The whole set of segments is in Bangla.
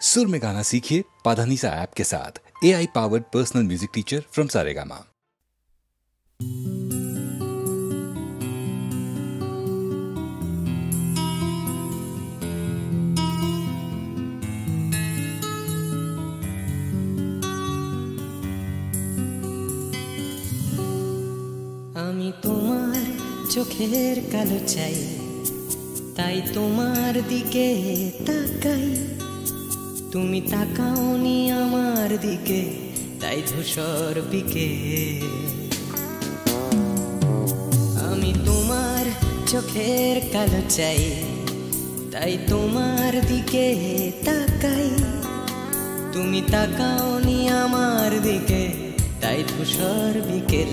सुर में गाना सीखिए पाधानीसा ऐप के साथ। AI powered personal music teacher from Saregama. আমি তোমার চোখের কালো চাই, তাই তোমার দিকে তাকাই। তুমি তাকাওনি আমার দিকে, তাই ধূসর বিকেল। আমি তোমার চোখের কালো চাই, তাই তোমার দিকে তাকাই। তুমি তাকাওনি আমার দিকে, তাই ধূসর বিকেল।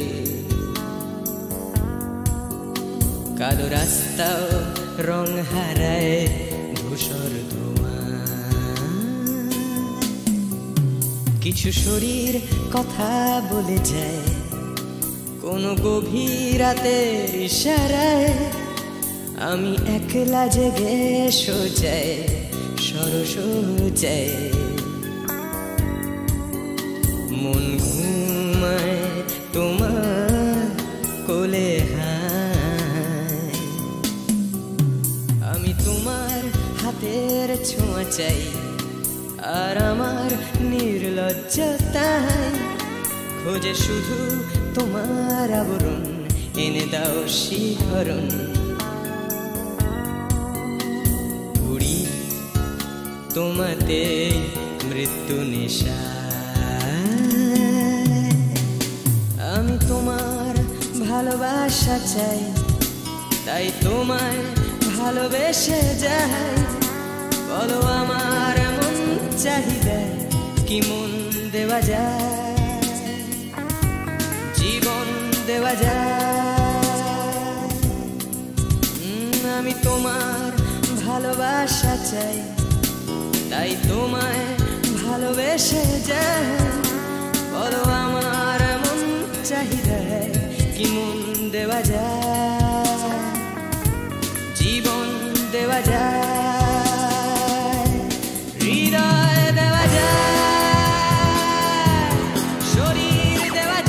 কালো রাস্তাও রং হারায় ধূসর ধোঁয়া। কিছু শরীর কথা বলে যায় কোনো গভীর রাতের ইশারায়। আমি একলা জেগে সোজায় সরসোজায়। মন ঘুমায় তোমার কোলে হায়। আমি তোমার হাতের ছোঁয়া চাই, আর আমার নির্লজ্জতায় খোঁজে শুধু তোমার আবরণ। এনে দাও শিহরণ। উড়ি তোমাতে মৃত্যু নেশা। আমি তোমার ভালোবাসা চাই, তাই তোমায় ভালোবেসে যাই। বলো আমার মন চাহিদা কি মন দেওয়া যায়, জীবন দেওয়া যায়। আমি তোমার ভালোবাসা চাই, তাই তোমায় ভালোবেসে যাই। বলো আমার মন চাহিদা কি মন দেওয়া যায়, জীবন দেওয়া যায়, হৃদয় দেওয়া যায়, শরীর দেওয়া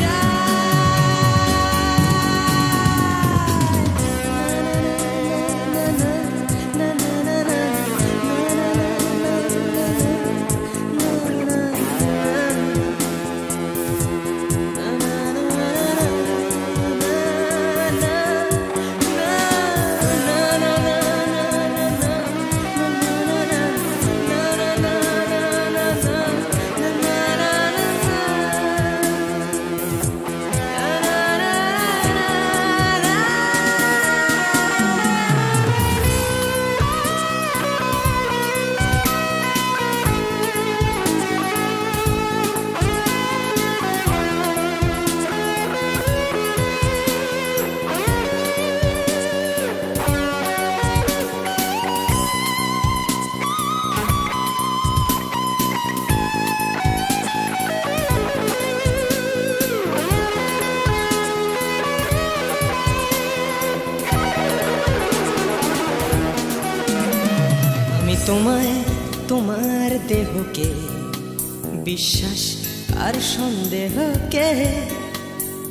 তোমায় তোমার দেহকে বিশ্বাস আর সন্দেহকে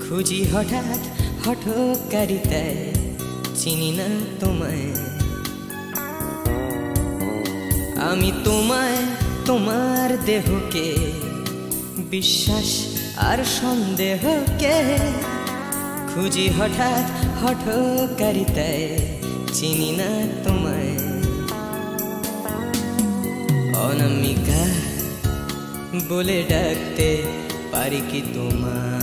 খুঁজি হঠাৎ হঠকারিতায়। চিনি না তোমায় আমি, তোমায় তোমার দেহকে বিশ্বাস আর সন্দেহকে খুঁজি হঠাৎ হঠকারিতায়। চিনি না তোমায় অনামিকা বলে ডাকতে পারি কি তোমায়?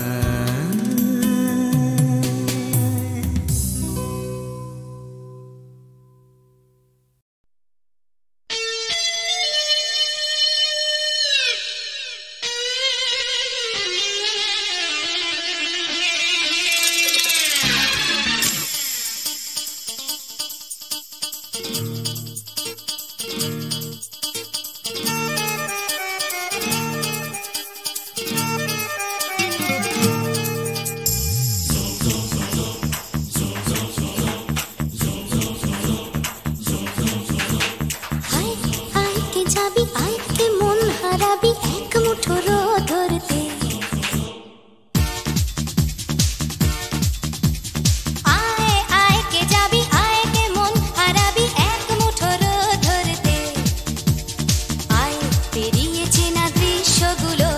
কে মন হারাবি এক মুঠো রোদ ধরতে। আয় আয় কে যাবি, আয় কে মন হারাবি এক মুঠো রোদ ধরতে। আয় পেরিয়ে চেনা দৃশ্যগুলো,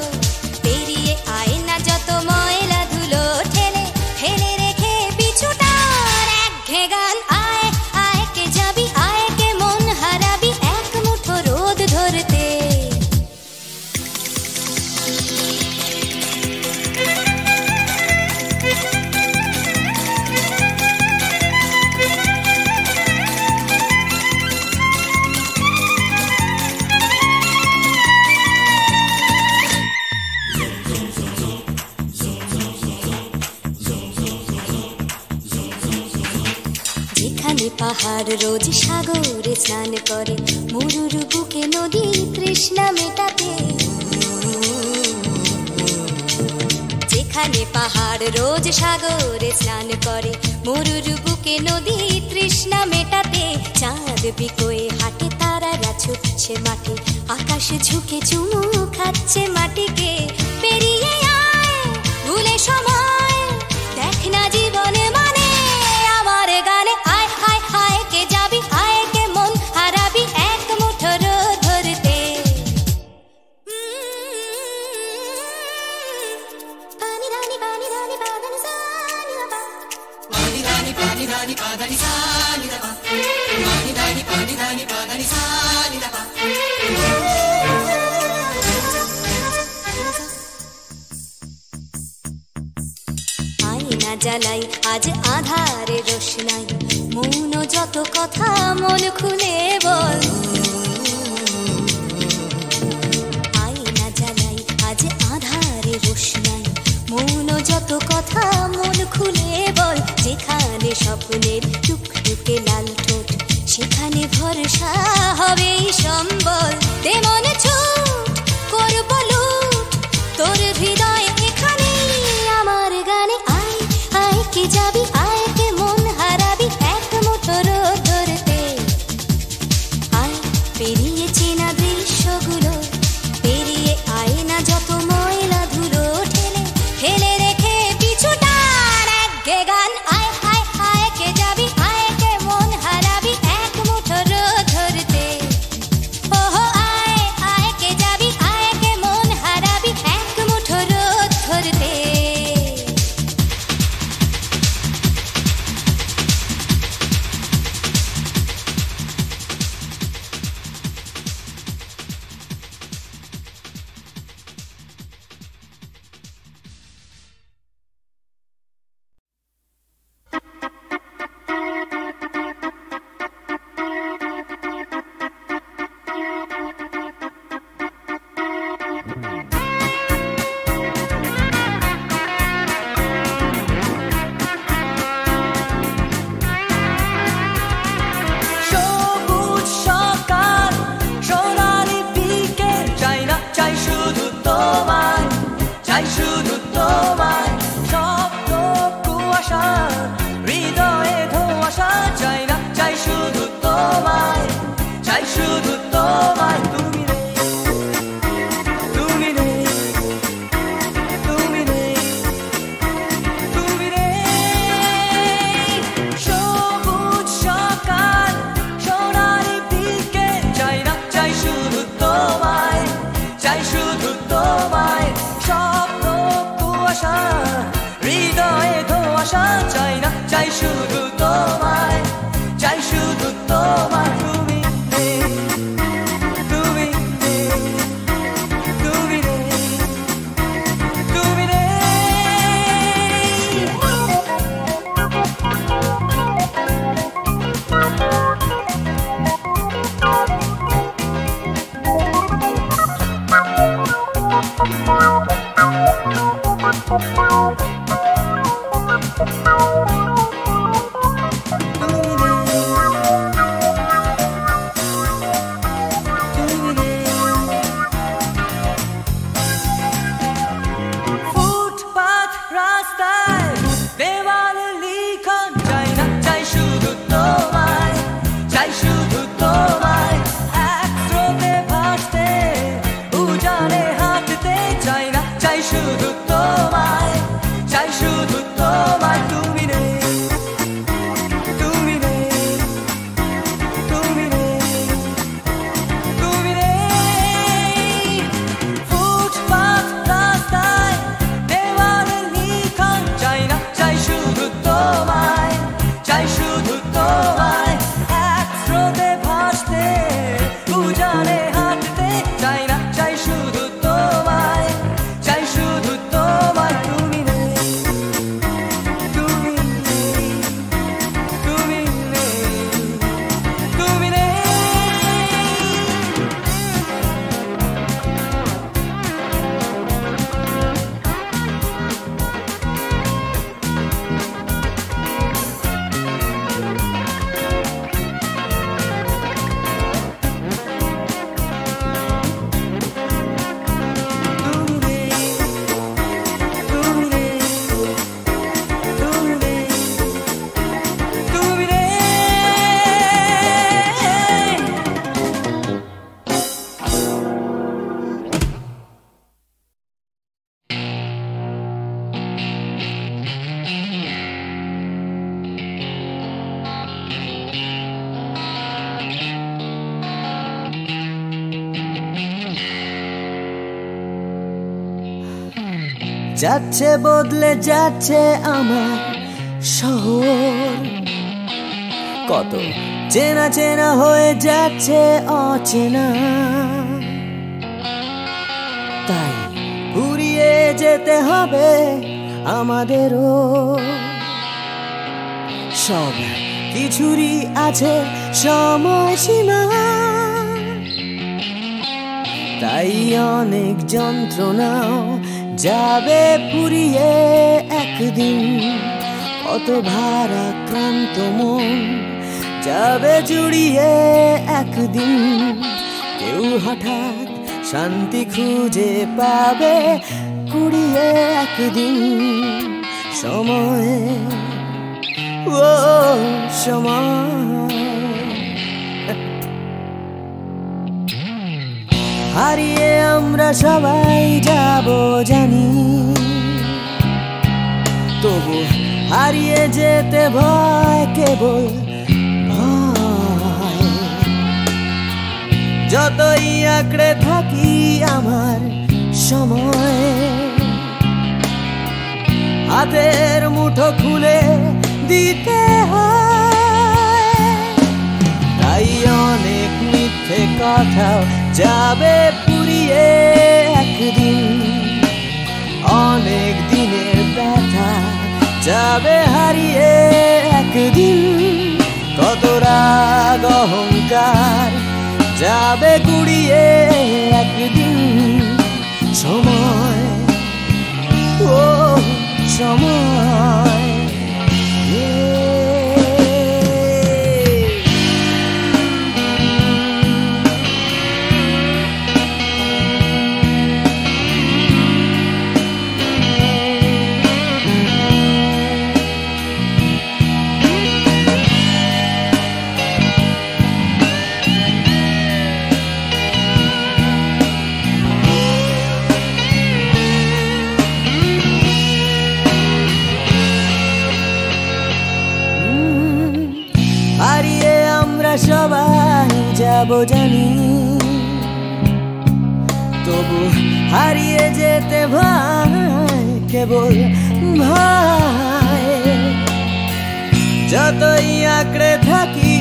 পেরিয়ে আয় না যত ময়লা ধুলো, ঠেলে ফেলে রেখে পিছুটার একঘে গান। আয় আয় কে যাবি, আয় কে মন হারাবি এক মুঠো রোদ ধরতে। যেখানে পাহাড় রোজ সাগরে স্নান করে, মরুর বুকে নদী তৃষ্ণা মেটাতে। যেখানে পাহাড় রোজ সাগরে স্নান করে, মরুর বুকে নদী তৃষ্ণা মেটাতে। চাঁদ বিকোয়ে হাটে, তারারা ছুটছে মাঠে, আকাশ ঝুঁকে চুমু খাচ্ছে মাটিকে। পেরিয়ে আয় ভুলে সময়, দেখ না জীবনে মানে আমার গানে। আয় আয় আয় কে যাবি, আয় কে মন হারাবি এক মুঠো রোদ ধরতে। পানি রানি পানি রানি পাদানি সানি রাবা, পানি রানি পাদানি সানি রাবা, পানি রানি পাদানি সানি রাবা। আয়না জ্বালাই আজ আধারে রোশনাই, মৌন যত কথা মন খুলে বল। আয়না জ্বালাই আজ আধারে রোশনাই, মৌন যত কথা মন খুলে বল। যেখানে স্বপ্নের টুকটুকে লাল ঠোঁট, সেখানে ভরসা হবে সম্বল। তেমন ছুট করব লুট, তোর হৃদয় এখানে আমার গানে। আয় আয় কে যাবি, আয় কে মন হারাবি এক মুঠো রোদ ধরতে। আয় পেরিয়ে চেনা দৃশ্যগুলো, পেরিয়ে আয় না যত ময়লা ধুলো, ঠেলে ফেলে রেখে পিছুটার একঘে গান। আয় আয় আয় কে যাবি, আয় কে মন হারাবি এক মুঠো রোদ ধরতে। ওহো আয় আয় কে যাবি, আয় কে মন হারাবি এক মুঠো রোদ ধরতে। সবুজ সকাল, সোনালি বিকেল, চাই না চাই শুধু তোমায়, চাই শুধু তোমায়। শব্দ কুয়াশা, হৃদয়ে ধোঁয়াশা, চাই না চাই শুধু তোমায়, চাই শুধু তোমায়। তুমি নেই, তুমি নেই, তুমি নেই, তুমি নেই। সবুজ সকাল, সোনালি বিকেল, চাই না চাই শুধু তোমায়, চাই শুধু তোমায়। শব্দ কুয়াশা, হৃদয়ে ধোঁয়াশা, চাই না চাই শুধু তোমায়, চাই শুধু তোমায়। তুমি নেই, চাই না, চাই শুধু তোমায়, চাই শুধু তোমায়। তুমি নেই, তুমি নেই, তুমি নেই, তুমি নেই। যাচ্ছে বদলে যাচ্ছে আমার শহর, কত চেনা চেনা হয়ে যাচ্ছে অচেনা। তাই ঘুরিয়ে যেতে হবে আমাদেরও, সব কিছুরই আছে সময়সীমা। তাই অনেক যন্ত্রণাও যাবে ফুরিয়ে একদিন, কত ভারাক্রান্ত মন যাবে জুড়িয়ে একদিন। কেউ হঠাৎ শান্তি খুঁজে পাবে কুড়িয়ে একদিন। সময়, ও সময়, হারিয়ে আমরা সবাই যাব জানি, তবু হারিয়ে যেতে ভয়, কেবল ভয়। যতই আঁকড়ে থাকি আমার সময়, হাতের মুঠো খুলে দিতে হয়। তাই অনেক মিথ্যে কথাও যাবে পুরিয়ে একদিন, অনেক দিনের ব্যথা যাবে হারিয়ে একদিন। কত রাগ অহংকার যাবে কুড়িয়ে একদিন। সময়, ও সময়, সবাই যাব জানি, তবু হারিয়ে যেতে ভয়, কেবল ভয়। যতই আঁকড়ে থাকি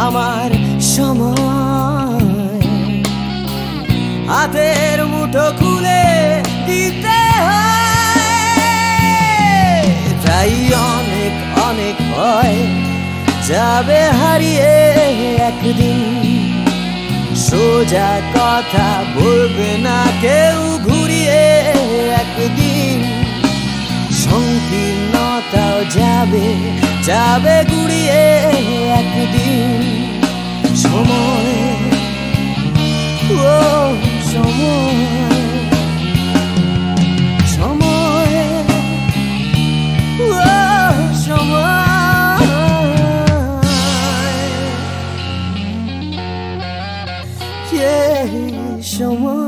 আমার সময়, হাতের মুঠো খুলে দিতে হয়। তাই অনেক অনেক ভয় যাবে হারিয়ে একদিন। সোজা কথা বলবে না কেউ ঘুরিয়ে একদিন। সংকীর্ণতাও যাবে যাবে ঘুরিয়ে একদিন। সময়, ও সময়, সময়, ও সময়, সময়।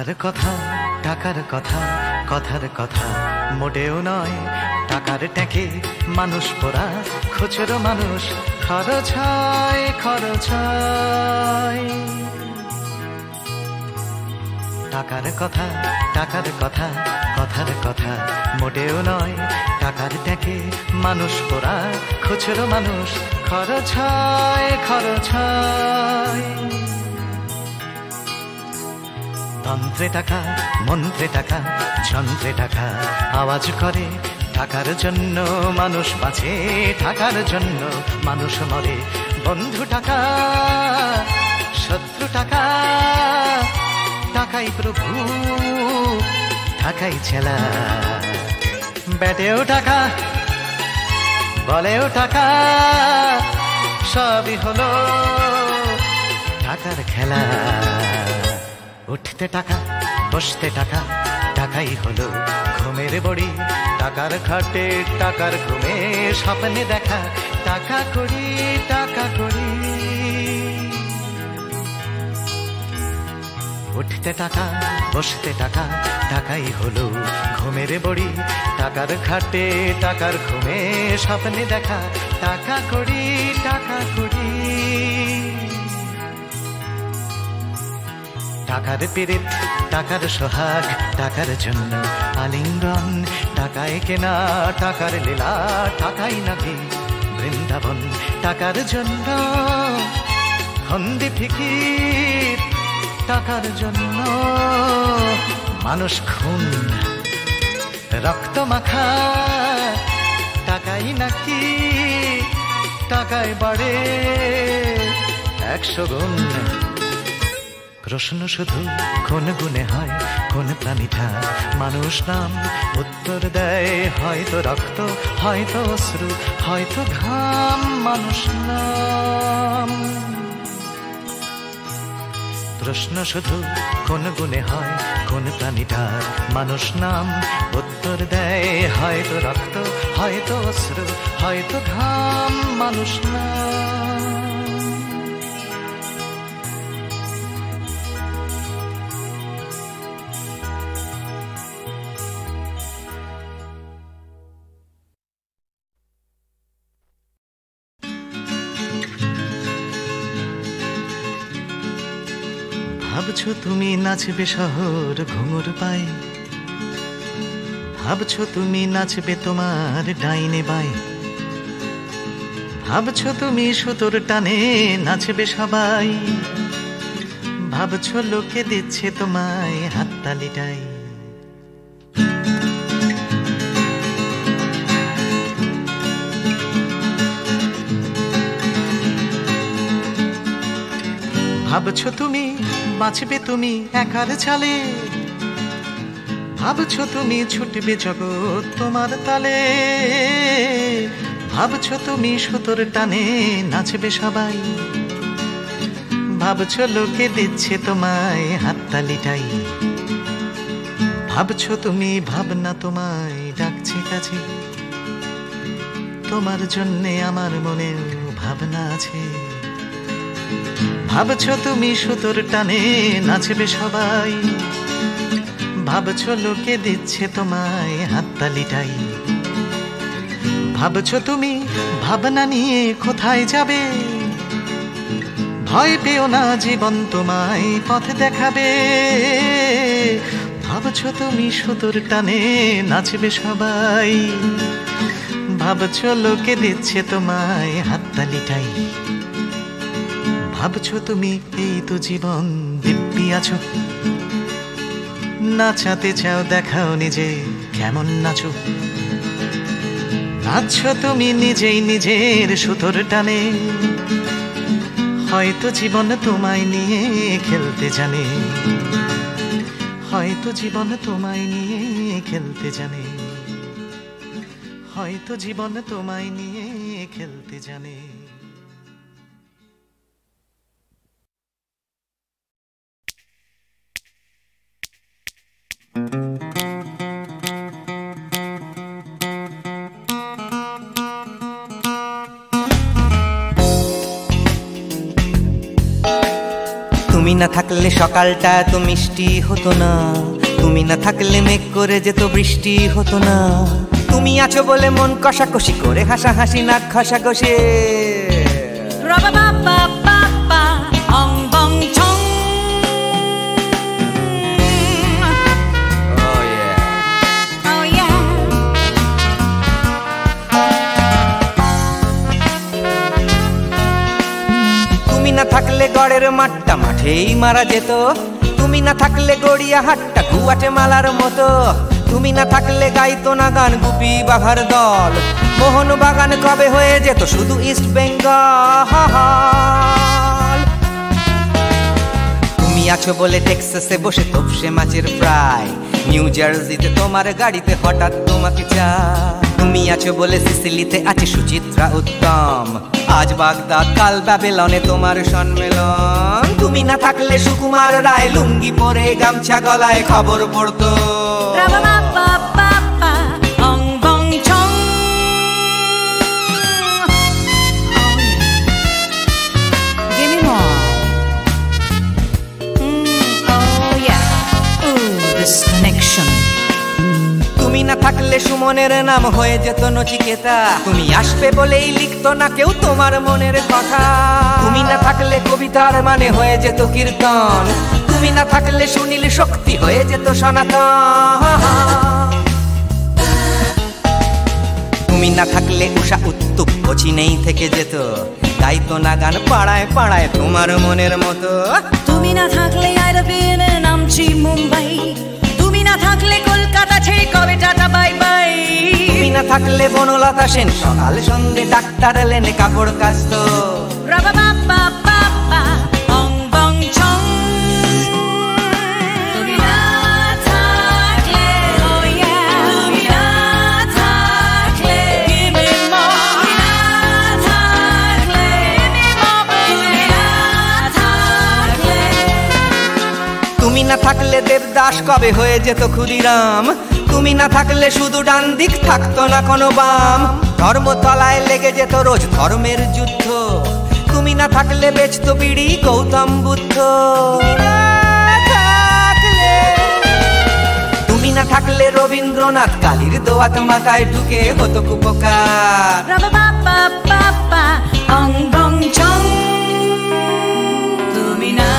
টাকার কথা টাকার কথা কথার কথা মোটেও নয় টাকার ট্যাঁকে মানুষ পোড়া খুচরো মানুষ খরচ হয় খরচ হয় টাকার কথা টাকার কথা কথার কথা মোটেও নয় টাকার ট্যাঁকে মানুষ পোড়া খুচরো মানুষ খরচ হয় খরচ হয় তন্ত্রে টাকা মন্ত্রে টাকা যন্ত্রে টাকা আওয়াজ করে টাকার জন্য মানুষ বাঁচে টাকার জন্য মানুষ মরে বন্ধু টাকা শত্রু টাকা টাকাই প্রভু টাকাই ছেলা ব্যাটেও টাকা বলেও টাকা সবই হলো টাকার খেলা উঠতে টাকা বসতে টাকা টাকাই হলো ঘুমের বড়ি টাকার খাটে টাকার ঘুমে স্বপ্নে দেখা টাকা করি টাকা করি উঠতে টাকা বসতে টাকা টাকাই হলো ঘুমের বড়ি টাকার খাটে টাকার ঘুমে স্বপ্নে দেখা টাকা করি টাকা করি টাকার পীড়িত টাকার সোহাগ টাকার জন্য আলিঙ্গন টাকায় কেনা টাকার লীলা টাকাই নাকি বৃন্দাবন টাকার জন্য হন্দি ফিকির টাকার জন্য মানুষ খুন রক্ত মাখা টাকাই নাকি টাকায় বাড়ে 100 গুণ প্রশ্ন শুধু কোন গুণে হয় কোন প্রাণীটা মানুষ নাম উত্তর দেয় হয়তো রক্ত হয়তো অশ্রু হয়তো ঘাম মানুষ নাম প্রশ্ন শুধু কোন গুণে হয় কোন প্রাণীটার মানুষ নাম উত্তর দেয় হয়তো রক্ত হয়তো অশ্রু হয়তো ঘাম মানুষ নাম ভাবছো তুমি নাচবে শহর ঘুঙুর পায়ে ভাবছো তুমি নাচবে তোমার ডাইনে বায়ে ভাবছো তুমি সুতোর টানে নাচবে সবাই ভাবছো লোকে দিচ্ছে তোমায় হাততালিটাই ভাবছো তুমি বাঁচবে তুমি একার ছালে ভাবছো তুমি ছুটবে জগৎ তোমার তালে ভাবছো তুমি সুতোর টানে নাচবে সবাই ভাবছো লোকে দিচ্ছে তোমায় হাততালিটাই ভাবছো তুমি ভাবনা তোমায় ডাকছে কাছে তোমার জন্যে আমার মনেও ভাবনা আছে ভাবছো তুমি সুতোর টানে নাচবে সবাই ভাবছো লোকে দিচ্ছে তোমায় হাততালিটাই ভাবছো তুমি ভাবনা নিয়ে কোথায় যাবে ভয় পেও না জীবন তোমায় পথ দেখাবে ভাবছো তুমি সুতোর টানে নাচবে সবাই ভাবছো লোকে দিচ্ছে তোমায় হাততালিটাই ভাবছো তুমি এই তো জীবন দিব্যি আছো নাচাতে চাও দেখাও নিজে কেমন নাচো নাচছো তুমি নিজেই নিজের সুতোর টানে হয়তো জীবন তোমায় নিয়ে খেলতে জানে হয়তো জীবন তোমায় নিয়ে খেলতে জানে হয়তো জীবন তোমায় নিয়ে খেলতে জানে তুমি না থাকলে সকালটা এত মিষ্টি হতো না, তুমি না থাকলে মেঘ করে যেত বৃষ্টি হতো না। তুমি আছো বলে মন কষাকষি করে হাসাহাসি নাক ঘষাঘষি। তুমি না থাকলে গড়ের মাঠটা মাঠেই মারা যেত, তুমি না থাকলে গড়িয়া হাটটা গুয়াটে মালার মতো। তুমি না থাকলে গাইতো না গান গুপি বাঘার দল, মোহন বাগান কবে হয়ে যেত শুধু ইস্ট বেঙ্গল। তুমি আছো বলে টেক্সাসে বসে তপসে মাছের ফ্রাই, নিউ জার্সিতে তোমার গাড়িতে হঠাৎ তোমাকে চাই। তুমি আছো বলে সিসিলিতে আছে সুচিত্রা উত্তম, আজ বাগদাদ কাল ব্যাবিলনে তোমার সম্মেলন। তুমি না থাকলে সুকুমার রায় লুঙ্গি পরে গামছা গলায় খবর পড়তো। তুমি না থাকলে সুমনের নাম হয়ে যেত নচিকেতা, তুমি আসবে বলেই লিখতো না কেউ তোমার মনের কথা। তুমি না থাকলে কবিতার মানে হয়ে যেত কীর্তন, তুমি না থাকলে সুনীল শক্তি হয়ে যেত সনাতন। তুমি না থাকলে উষা উত্তুপ কোচিনেই থেকে যেত, গাইতো না গান পাড়ায় পাড়ায় তোমার মনের মতো। তুমি না থাকলে আইরবিনে নামছি মুম্বাই, তুমি না থাকলে কলকাতা ছেড়ে কবে টাটা বাই বাই। তুমি না থাকলে বনলতা সেন সকাল সন্ধে ডাক্তার লেনে কাপড় কাচতো। তুমি না থাকলে দেবদাস কবে হয়ে যেত ক্ষুদিরাম, তুমি না থাকলে শুধু ডান দিক থাকতো না কোনো বাম। ধর্মতলায় লেগে যেত রোজ ধর্মের যুদ্ধ, তুমি না থাকলে বেচতো বিড়ি গৌতম বুদ্ধ। তুমি না থাকলে রবীন্দ্রনাথ কালির দোয়াত মাথায় ঢুকে হতো কুপকার। তুমি না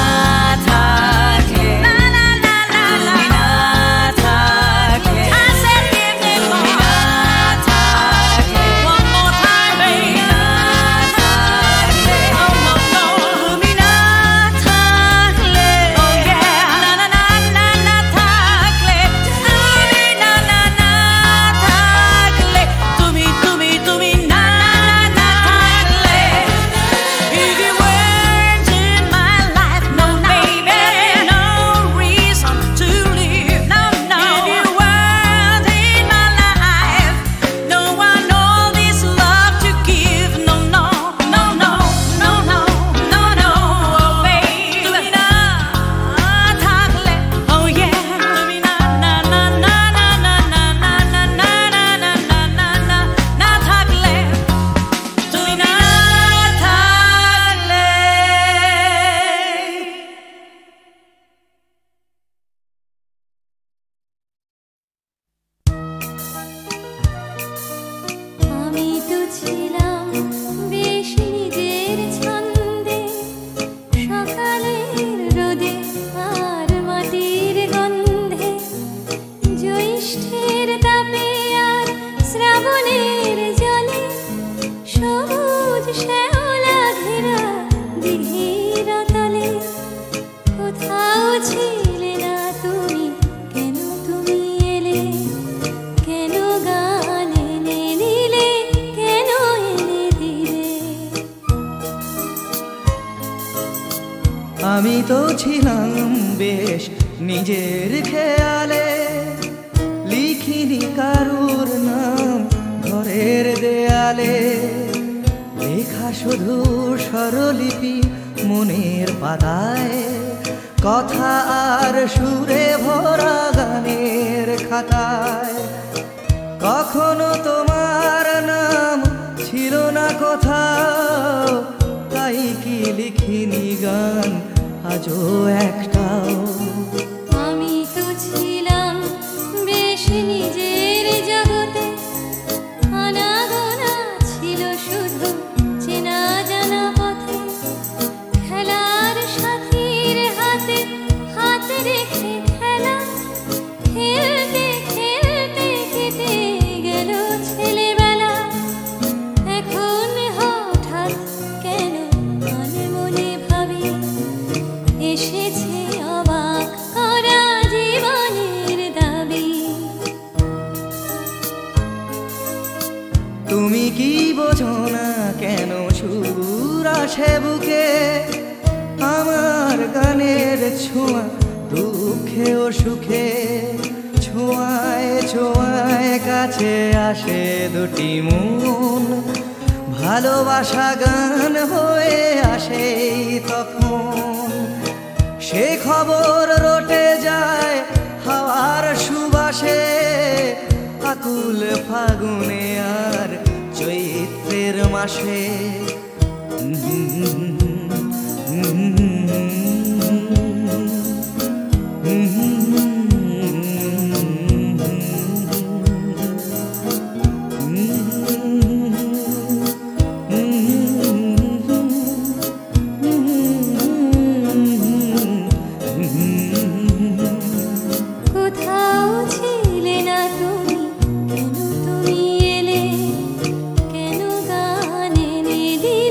আমি তো ছিলাম বেশ নিজের খেয়ালে, লিখিনি কারুর নাম ঘরের দেয়ালে। লেখা শুধু স্বরলিপি মনের পাতায়, কথা আর সুরে ভরা গানের খাতায়। কখনো তোমার নাম ছিল না কোথাও, তাই কি লিখিনি গান আজও একটাও। আমি তো ছিলাম বেশ নিজের জগতে, আনাগোনা ছিল শুধু চেনা জানা পথে, খেলার সাথীর হাতে হাত রেখে খেলা, খেলতে খেলতে কেটে গেল ছেলেবেলা। এখন হঠাৎ কেন মনে মনে ভাবি এসেছে অবাক করা জীবনের দাবি। তুমি কি বোঝো না কেন সুর আসে বুকে, আমার গানের ছোঁয়া দুঃখে ও সুখে, ছোঁয়ায় ছোঁয়ায় কাছে আসে দুটি মন, ভালোবাসা গান হয়ে আসে তখন। সে খবর রটে যায় হাওয়ার সুবাসে, আকুল ফাগুনে আর চৈত্রের মাসে। কোথাও ছিলে না তুমি, কেন তুমি এলে, কেন গান এনে দিলে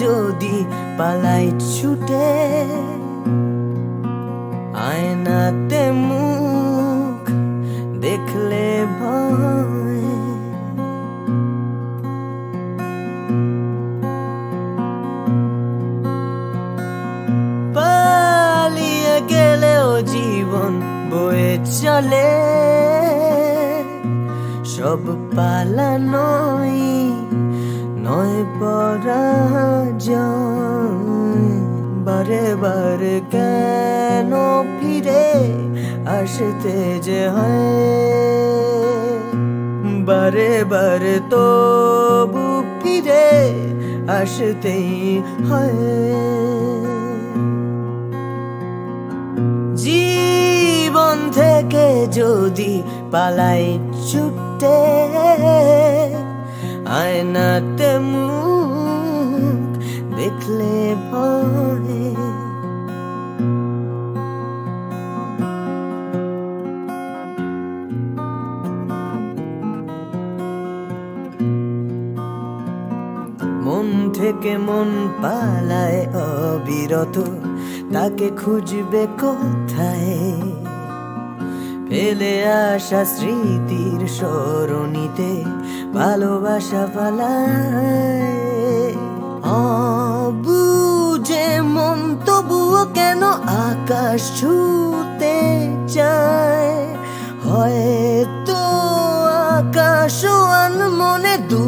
যদি পালাই ছুটে, আয়নাতে মুখ দেখলে ভয়, পালিয়ে গেলেও জীবন বয়ে চলে, সব পালানোই নয় পরাজয়। বারে বারে কেন ফিরে আসতে যে হয়, বারে বারে তবু ফিরে আসতেই হয়। জীবন থেকে যদি পালাই ছুটে, আয়নাতে মুখ দেখলে ভয়, মন থেকে মন পালায় অবিরত, তাকে খুঁজবে কোথায়? ফেলে আসা স্মৃতির সরণিতে ভালোবাসা পালায়। অবুঝে মন তবুও কেন আকাশ ছুতে চায়, হয়তো আকাশ মনে দু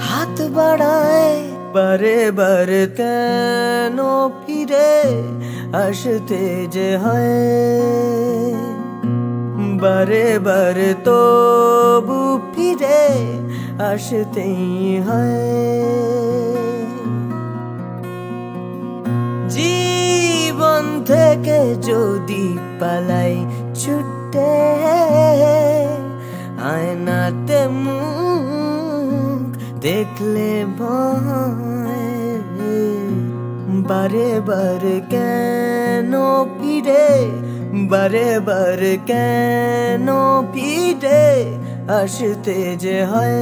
হাত বাড়ায়। বারে বারে কেন ফিরে আসতে যে হয়, বারে বারে তবু ফিরে আসতেই হয়। জীবন থেকে যদি পালাই ছুটে, আয়নাতে মুখ দেখলে ভয়, বারে বারে কেন ফিরে, বারে বারে কেন ফিরে আসতে যে হয়,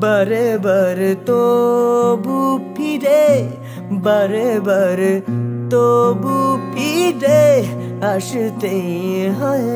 বারে বারে তবু ফিরে, বারে বারে তবু ফিরে আসতেই হয়।